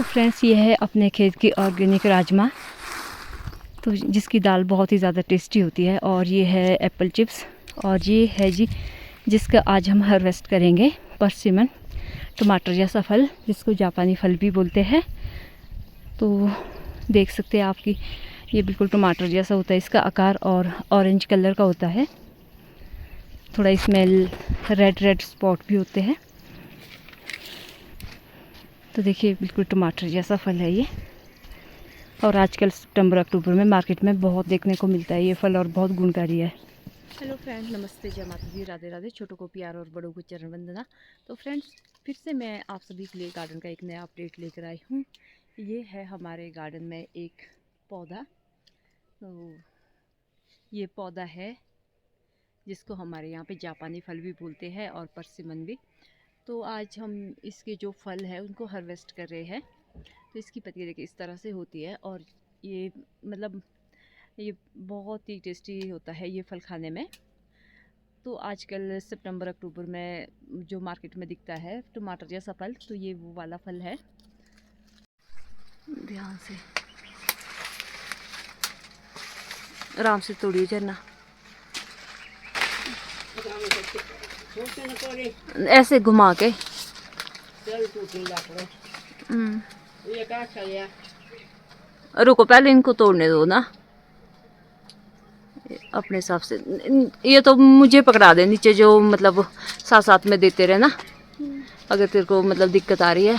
Friends, ये है अपने खेत की ऑर्गेनिक राजमा, तो जिसकी दाल बहुत ही ज़्यादा टेस्टी होती है। और ये है एप्पल चिप्स, और ये है जी जिसका आज हम हार्वेस्ट करेंगे परसिमन, टमाटर जैसा फल जिसको जापानी फल भी बोलते हैं। तो देख सकते हैं आपकी, ये बिल्कुल टमाटर जैसा होता है इसका आकार, और ऑरेंज कलर का होता है। थोड़ा इसमें रेड स्पॉट भी होते हैं। तो देखिए बिल्कुल टमाटर जैसा फल है ये, और आजकल सितंबर अक्टूबर में मार्केट में बहुत देखने को मिलता है ये फल, और बहुत गुणकारी है। हेलो फ्रेंड, नमस्ते, जय माता दी, राधे राधे। छोटों को प्यार और बड़ों को चरण वंदना। तो फ्रेंड्स, फिर से मैं आप सभी के लिए गार्डन का एक नया अपडेट लेकर आई हूँ। ये है हमारे गार्डन में एक पौधा, तो ये पौधा है जिसको हमारे यहाँ पे जापानी फल भी बोलते हैं और परसिमन भी। तो आज हम इसके जो फल है उनको हार्वेस्ट कर रहे हैं। तो इसकी पत्तियाँ देखिए इस तरह से होती है, और ये मतलब ये बहुत ही टेस्टी होता है ये फल खाने में। तो आजकल सितंबर अक्टूबर में जो मार्केट में दिखता है टमाटर जैसा फल, तो ये वो वाला फल है। ध्यान से, आराम से तोड़िए झरना, ऐसे घुमा के। रुको, पहले इनको तोड़ने दो ना अपने हिसाब से। ये तो मुझे पकड़ा दे नीचे, जो मतलब साथ साथ में देते रहे ना, अगर तेरे को मतलब दिक्कत आ रही है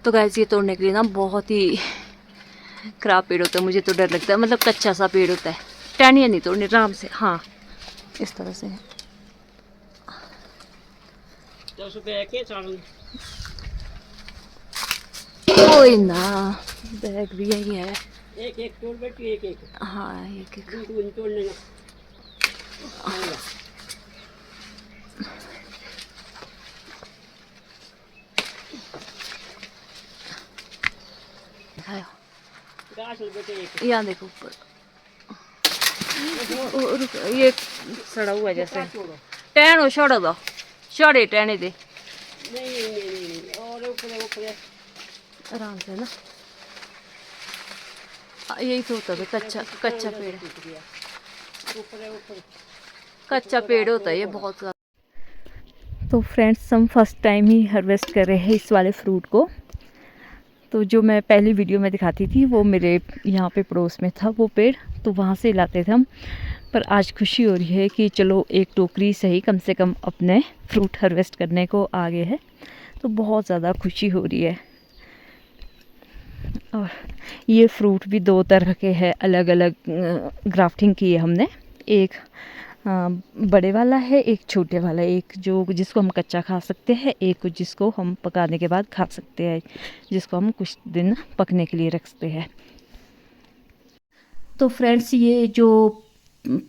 तो। गाइस, ये तोड़ने के लिए ना बहुत ही खराब पेड़ होता है, मुझे तो डर लगता है। मतलब कच्चा सा पेड़ होता है, टहनियाँ नहीं तोड़ने, आराम से। हाँ, इस तरह से। कोई ना, बैग भी यही है। एक तोड़ बेटी, एक। हाँ, एक तोड़ लेना। यहाँ देखो ऊपर, ये सड़ा हुआ जैसे। टहनो छोड़ दो, छोड़े टहने दे। और आराम से ना, यही तो होता है कच्चा पेड़, कच्चा पेड़ होता है ये बहुत ज़्यादा। तो फ्रेंड्स, हम फर्स्ट टाइम ही हार्वेस्ट कर रहे हैं इस वाले फ्रूट को। तो जो मैं पहली वीडियो में दिखाती थी वो मेरे यहाँ पे पड़ोस में था वो पेड़, तो वहाँ से लाते थे हम। पर आज खुशी हो रही है कि चलो एक टोकरी सही कम से कम अपने फ्रूट हार्वेस्ट करने को आ गए हैं, तो बहुत ज़्यादा खुशी हो रही है। और ये फ्रूट भी दो तरह के हैं, अलग अलग ग्राफ्टिंग की है हमने। एक बड़े वाला है, एक छोटे वाला, एक जो जिसको हम कच्चा खा सकते हैं, एक जिसको हम पकाने के बाद खा सकते हैं, जिसको हम कुछ दिन पकने के लिए रखते हैं। तो फ्रेंड्स, ये जो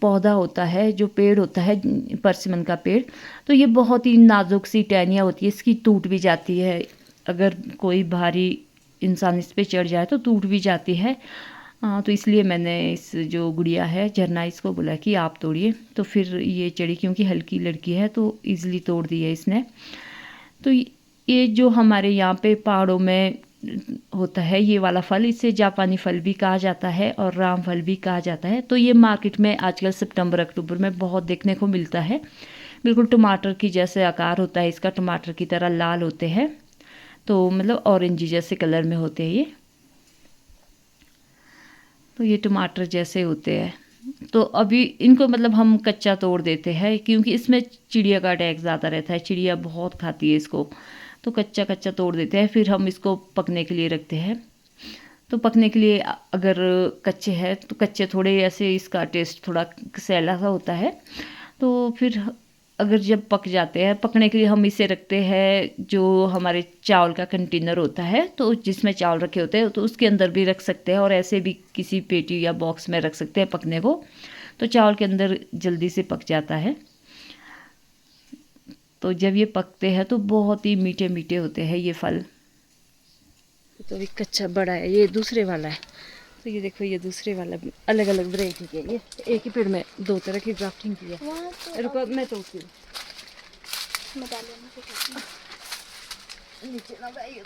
पौधा होता है, जो पेड़ होता है परसिमन का पेड़, तो ये बहुत ही नाजुक सी टहनियाँ होती है, इसकी टूट भी जाती है। अगर कोई भारी इंसान इस पे चढ़ जाए तो टूट भी जाती है। तो इसलिए मैंने इस जो गुड़िया है झरना, इसको बोला कि आप तोड़िए। तो फिर ये चढ़ी, क्योंकि हल्की लड़की है तो ईज़िली तोड़ दी है इसने। तो ये जो हमारे यहाँ पे पहाड़ों में होता है ये वाला फल, इसे जापानी फल भी कहा जाता है और राम फल भी कहा जाता है। तो ये मार्केट में आजकल सितंबर अक्टूबर में बहुत देखने को मिलता है। बिल्कुल टमाटर की जैसे आकार होता है इसका, टमाटर की तरह लाल होते हैं, तो मतलब ऑरेंज जैसे कलर में होते हैं ये। तो ये टमाटर जैसे होते हैं। तो अभी इनको मतलब हम कच्चा तोड़ देते हैं, क्योंकि इसमें चिड़िया का अटैक ज़्यादा रहता है, चिड़िया बहुत खाती है इसको, तो कच्चा तोड़ देते हैं। फिर हम इसको पकने के लिए रखते हैं। तो पकने के लिए अगर कच्चे हैं तो कच्चे थोड़े ऐसे, इसका टेस्ट थोड़ा सैला सा होता है। तो फिर अगर जब पक जाते हैं, पकने के लिए हम इसे रखते हैं जो हमारे चावल का कंटेनर होता है, तो जिसमें चावल रखे होते हैं, तो उसके अंदर भी रख सकते हैं, और ऐसे भी किसी पेटी या बॉक्स में रख सकते हैं पकने को, तो चावल के अंदर जल्दी से पक जाता है। तो जब ये पकते हैं तो बहुत ही मीठे मीठे होते हैं ये फल। तो अभी कच्चा बड़ा है, ये दूसरे वाला है। तो ये देखो, ये दूसरे वाला भी अलग अलग वैरायटी के, ये एक ही पेड़ में दो तरह की ग्राफ्टिंग की है। रुको, मैं तोड़ती हूँ। नीचे ना गए।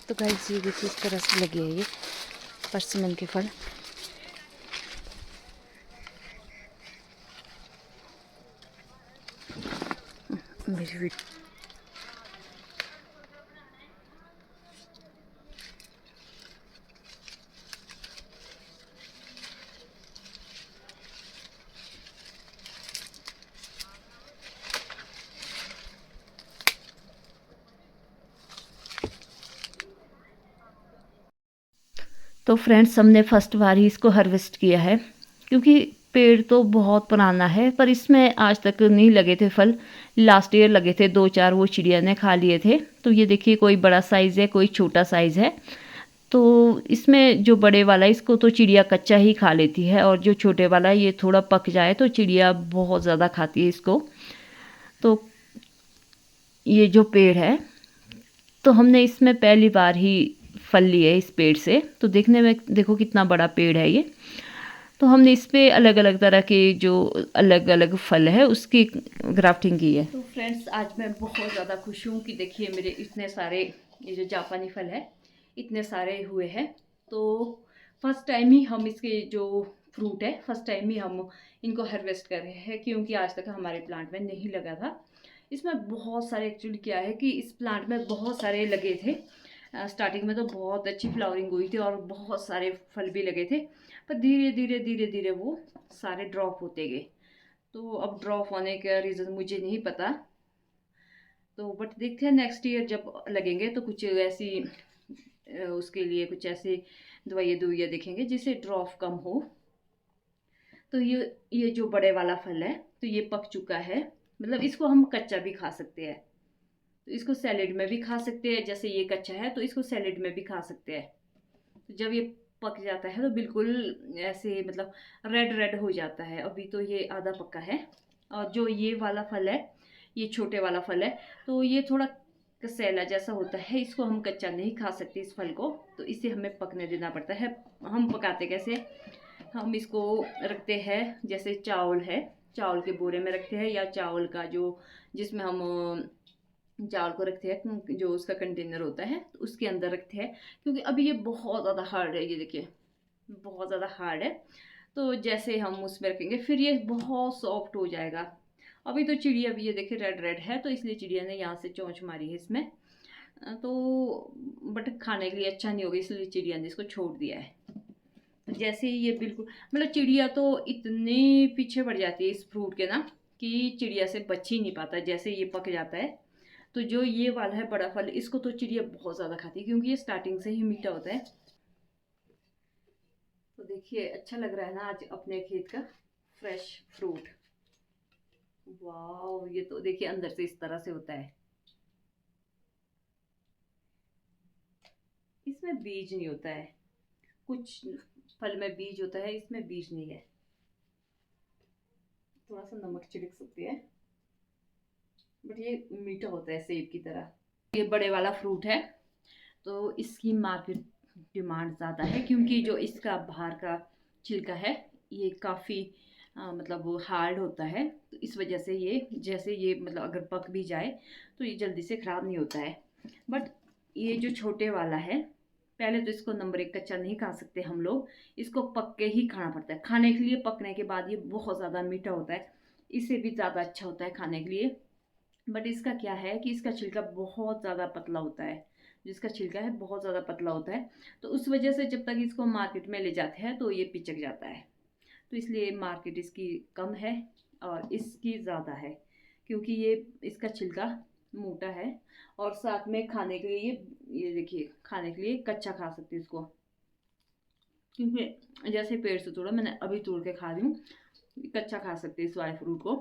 तो गाइस ये देखिए इस तरह से लगे हैं ये परसिमन के फल। मेरी तो फ्रेंड्स हमने फर्स्ट बार ही इसको हार्वेस्ट किया है, क्योंकि पेड़ तो बहुत पुराना है, पर इसमें आज तक नहीं लगे थे फल। लास्ट ईयर लगे थे 2-4, वो चिड़िया ने खा लिए थे। तो ये देखिए कोई बड़ा साइज़ है, कोई छोटा साइज़ है। तो इसमें जो बड़े वाला है इसको तो चिड़िया कच्चा ही खा लेती है, और जो छोटे वाला है ये थोड़ा पक जाए तो चिड़िया बहुत ज़्यादा खाती है इसको। तो ये जो पेड़ है, तो हमने इसमें पहली बार ही फल लिए इस पेड़ से। तो देखने में देखो कितना बड़ा पेड़ है ये। तो हमने इस पे अलग अलग तरह के जो अलग अलग फल है उसकी ग्राफ्टिंग की है। तो फ्रेंड्स आज मैं बहुत ज़्यादा खुश हूँ कि देखिए मेरे इतने सारे ये जो जापानी फल है इतने सारे हुए हैं। तो फर्स्ट टाइम ही हम इसके जो फ्रूट है फर्स्ट टाइम ही हम इनको हार्वेस्ट कर रहे हैं, क्योंकि आज तक हमारे प्लांट में नहीं लगा था। इसमें बहुत सारे एक्चुअली क्या है कि इस प्लांट में बहुत सारे लगे थे। स्टार्टिंग में तो बहुत अच्छी फ्लावरिंग हुई थी और बहुत सारे फल भी लगे थे, पर धीरे धीरे धीरे धीरे वो सारे ड्रॉप होते गए। तो अब ड्रॉप होने का रीज़न मुझे नहीं पता, तो बट देखते हैं नेक्स्ट ईयर जब लगेंगे तो कुछ ऐसी उसके लिए कुछ ऐसी दवाइयाँ देखेंगे जिससे ड्रॉप कम हो। तो ये जो बड़े वाला फल है तो ये पक चुका है, मतलब इसको हम कच्चा भी खा सकते हैं। तो इसको सैलेड में भी खा सकते हैं, जैसे ये कच्चा है तो इसको सैलेड में भी खा सकते हैं। तो जब ये पक जाता है तो बिल्कुल ऐसे मतलब रेड रेड हो जाता है। अभी तो ये आधा पका है। और जो ये वाला फल है, ये छोटे वाला फल है, तो ये थोड़ा कसेला जैसा होता है, इसको हम कच्चा नहीं खा सकते इस फल को। तो इसे हमें पकने देना पड़ता है। हम पकाते कैसे, हम इसको रखते हैं जैसे चावल है, चावल के बोरे में रखते हैं, या चावल का जो जिसमें हम चावल को रखते हैं जो उसका कंटेनर होता है तो उसके अंदर रखते हैं। क्योंकि अभी ये बहुत ज़्यादा हार्ड है, ये देखिए बहुत ज़्यादा हार्ड है। तो जैसे हम उसमें रखेंगे फिर ये बहुत सॉफ्ट हो जाएगा। अभी तो चिड़िया भी ये देखिए रेड रेड है, तो इसलिए चिड़िया ने यहाँ से चोंच मारी है इसमें। तो बट खाने के लिए अच्छा नहीं होगा, इसलिए चिड़िया ने इसको छोड़ दिया है। तो जैसे ये बिल्कुल मतलब चिड़िया तो इतनी पीछे पड़ जाती है इस फ्रूट के ना, कि चिड़िया से बच ही नहीं पाता जैसे ये पक जाता है। तो जो ये वाला है बड़ा फल, इसको तो चिड़िया बहुत ज़्यादा खाती है क्योंकि ये स्टार्टिंग से ही मीठा होता है। तो देखिए अच्छा लग रहा है ना आज अपने खेत का फ्रेश फ्रूट। वाह, ये तो देखिए अंदर से इस तरह से होता है। इसमें बीज नहीं होता है, कुछ फल में बीज होता है, इसमें बीज नहीं है। थोड़ा सा नमक छिड़क सकती है, बट ये मीठा होता है सेब की तरह। ये बड़े वाला फ्रूट है तो इसकी मार्केट डिमांड ज़्यादा है, क्योंकि जो इसका बाहर का छिलका है ये काफ़ी मतलब वो हार्ड होता है। तो इस वजह से ये जैसे ये मतलब अगर पक भी जाए तो ये जल्दी से ख़राब नहीं होता है। बट ये जो छोटे वाला है, पहले तो इसको नंबर 1 कच्चा नहीं खा सकते हम लोग, इसको पक के ही खाना पड़ता है। खाने के लिए पकने के बाद ये बहुत ज़्यादा मीठा होता है, इससे भी ज़्यादा अच्छा होता है खाने के लिए। बट इसका क्या है कि इसका छिलका बहुत ज़्यादा पतला होता है, जिसका छिलका है बहुत ज़्यादा पतला होता है। तो उस वजह से जब तक इसको मार्केट में ले जाते हैं तो ये पिचक जाता है। तो इसलिए मार्केट इसकी कम है और इसकी ज़्यादा है, क्योंकि ये इसका छिलका मोटा है। और साथ में खाने के लिए ये देखिए खाने के लिए कच्चा खा सकते हैं इसको, क्योंकि जैसे पेड़ से तोड़ा मैंने अभी तोड़ के खा रही हूँ, कच्चा खा सकते हैं इस वाले फ्रूट को।